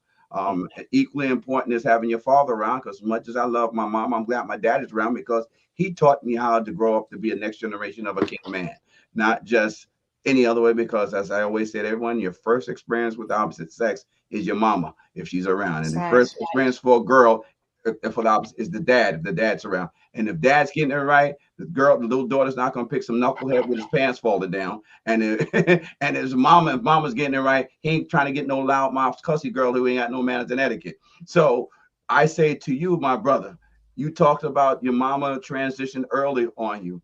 Equally important is having your father around, because as much as I love my mom, I'm glad my dad is around, because he taught me how to grow up to be a next generation of a king man, not just any other way. Because as I always said, everyone, your first experience with the opposite sex is your mama, if she's around. And the first experience for a girl, for the opposite, is the dad, if the dad's around. And if dad's getting it right, the little daughter's not going to pick some knucklehead with his pants falling down. And and if mama's getting it right, he ain't trying to get no loudmouth cussy girl who ain't got no manners and etiquette. So I say to you, my brother, you talked about your mama transition early on you.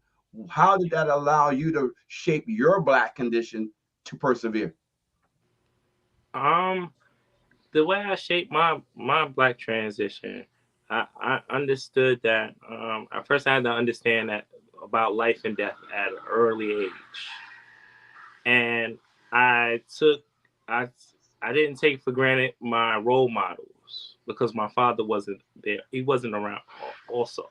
How did that allow you to shape your Black condition to persevere? The way I shaped my Black transition, I understood that at first I had to understand that about life and death at an early age. And I didn't take for granted my role models, because my father wasn't there. He wasn't around also.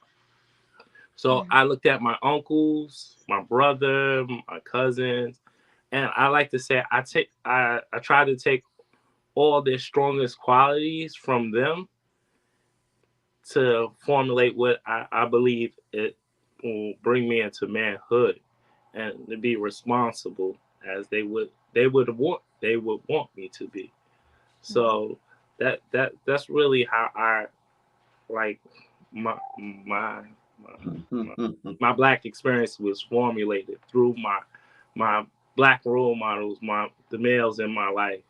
So I looked at my uncles, my brother, my cousins, and I like to say I try to take all their strongest qualities from them to formulate what I believe it will bring me into manhood, and to be responsible as they would want me to be. So that's really how I like my Black experience was formulated through my Black role models, the males in my life.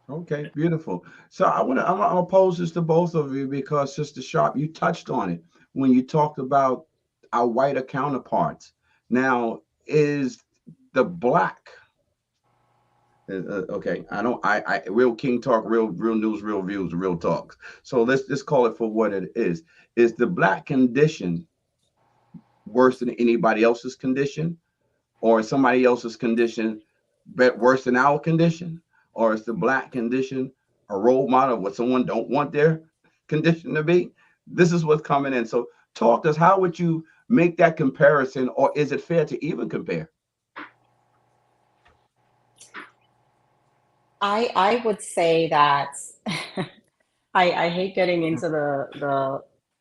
Okay, beautiful. So I'm gonna pose this to both of you, because Sister Sharp, you touched on it when you talked about our whiter counterparts. Now, is the Black okay? I real king talk, real news, real views, real talks. So let's just call it for what it is. Is the Black condition worse than anybody else's condition, or is somebody else's condition worse than our condition? Or is the Black condition a role model of what someone don't want their condition to be? This is what's coming in. So talk to us. How would you make that comparison, or is it fair to even compare? I would say that I hate getting into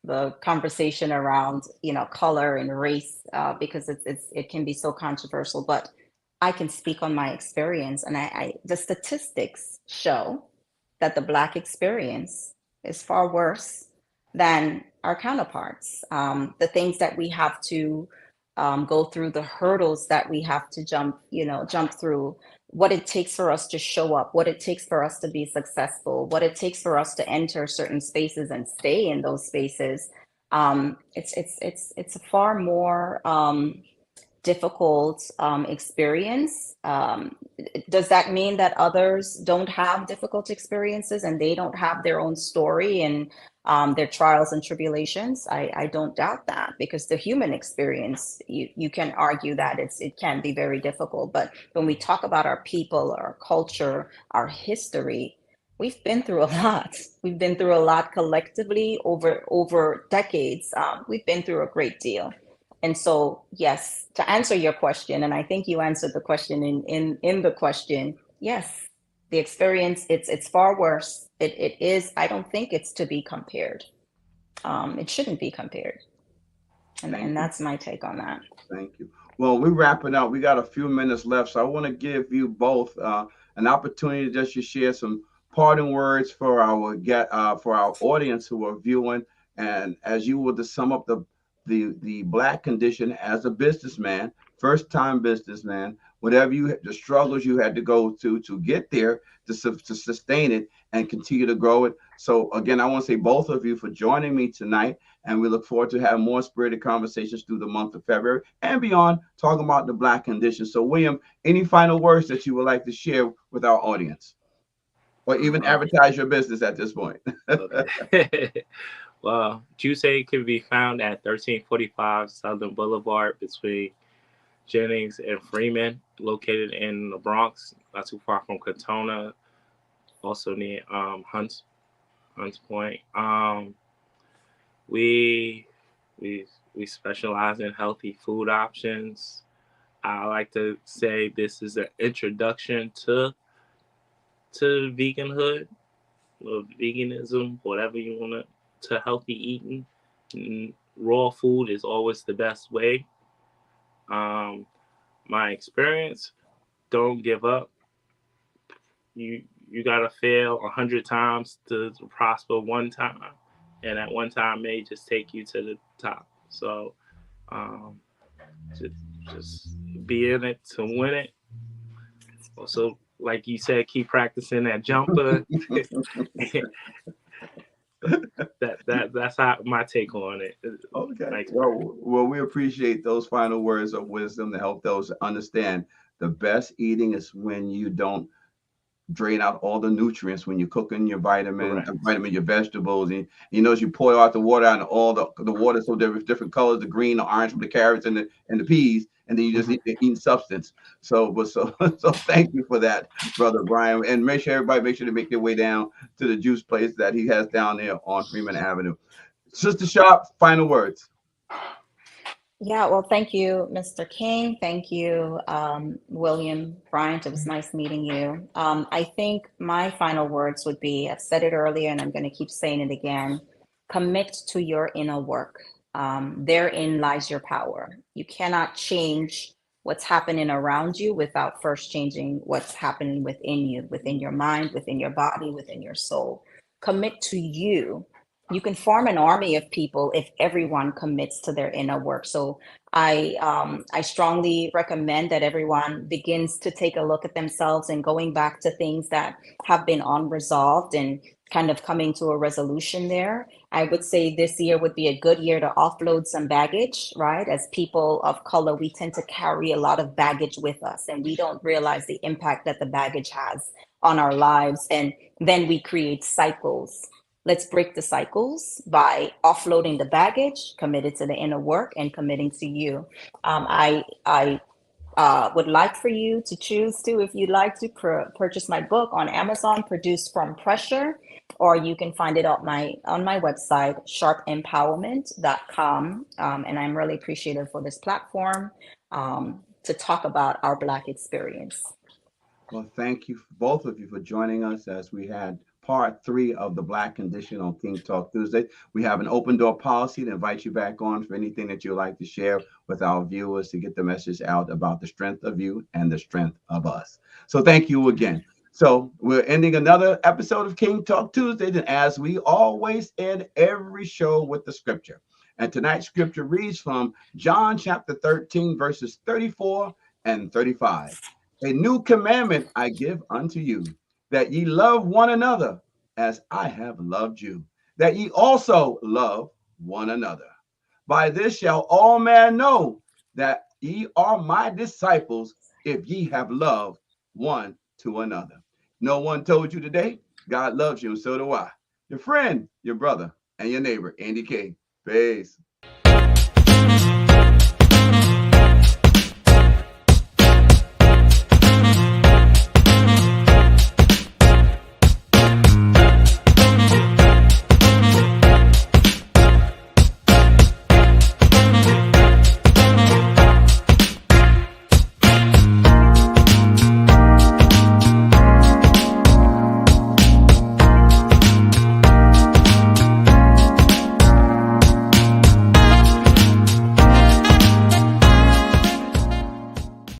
the conversation around color and race because it can be so controversial, but I can speak on my experience, and the statistics show that the Black experience is far worse than our counterparts. The things that we have to go through, the hurdles that we have to jump through, what it takes for us to show up, what it takes for us to be successful, what it takes for us to enter certain spaces and stay in those spaces. It's a far more difficult experience. Does that mean that others don't have difficult experiences and they don't have their own story and their trials and tribulations? I don't doubt that, because the human experience, you can argue that it can be very difficult. But when we talk about our people, our culture, our history, we've been through a lot. We've been through a lot collectively over decades. We've been through a great deal. And so, yes, to answer your question, and I think you answered the question in the question, yes, the experience, it's far worse. It is, I don't think it's to be compared. It shouldn't be compared. And that's my take on that. Thank you. Well, we're wrapping up. We got a few minutes left, so I want to give you both an opportunity just to share some parting words for our audience who are viewing, and as you were to sum up the Black condition as a businessman, first time businessman, whatever the struggles you had to go to get there to sustain it and continue to grow it. So again, I want to say both of you for joining me tonight, and we look forward to having more spirited conversations through the month of February and beyond, talking about the Black condition. So William, any final words that you would like to share with our audience, or even advertise your business at this point? Well, Juice can be found at 1345 Southern Boulevard between Jennings and Freeman, located in the Bronx, not too far from Katona, also near Hunts Point. We specialize in healthy food options. I like to say this is an introduction to veganhood, or veganism, whatever you want to healthy eating. Raw food is always the best way. My experience, don't give up. You gotta fail 100 times to prosper one time, and that one time may just take you to the top. So just be in it to win it. Also, like you said, keep practicing that jumper. That's how my take on it. Okay. Well, we appreciate those final words of wisdom to help those understand the best eating is when you don't drain out all the nutrients when you're cooking your your vegetables, and as you pour out the water and all the water, so there are different colors, the green, the orange from the carrots and the peas, and then you just eat substance. So thank you for that, Brother Brian, and make sure to make their way down to the juice place that he has down there on Freeman Avenue. Sister Sharp, final words. Yeah, well, thank you, Mr. King. Thank you, William Bryant. It was nice meeting you. I think my final words would be, I've said it earlier and I'm going to keep saying it again, commit to your inner work. Therein lies your power. You cannot change what's happening around you without first changing what's happening within you, within your mind, within your body, within your soul. Commit to you. You can form an army of people if everyone commits to their inner work. So I strongly recommend that everyone begins to take a look at themselves and going back to things that have been unresolved and kind of coming to a resolution there. I would say this year would be a good year to offload some baggage, right? As people of color, we tend to carry a lot of baggage with us, and we don't realize the impact that the baggage has on our lives. And then we create cycles. Let's break the cycles by offloading the baggage, committed to the inner work, and committing to you. I would like for you to choose to, if you'd like to, purchase my book on Amazon, Produced from Pressure, or you can find it on my website, sharpempowerment.com. And I'm really appreciative for this platform to talk about our Black experience. Well, thank you, both of you, for joining us as we had part 3 of the Black condition on King Talk Tuesday. We have an open door policy to invite you back on for anything that you'd like to share with our viewers to get the message out about the strength of you and the strength of us. So thank you again. So we're ending another episode of King Talk Tuesday, and as we always end every show with the scripture. And tonight's scripture reads from John chapter 13, verses 34 and 35. A new commandment I give unto you, that ye love one another as I have loved you, that ye also love one another. By this shall all men know that ye are my disciples, if ye have love one to another. No one told you today? God loves you, and so do I. Your friend, your brother, and your neighbor, Andy King. Peace.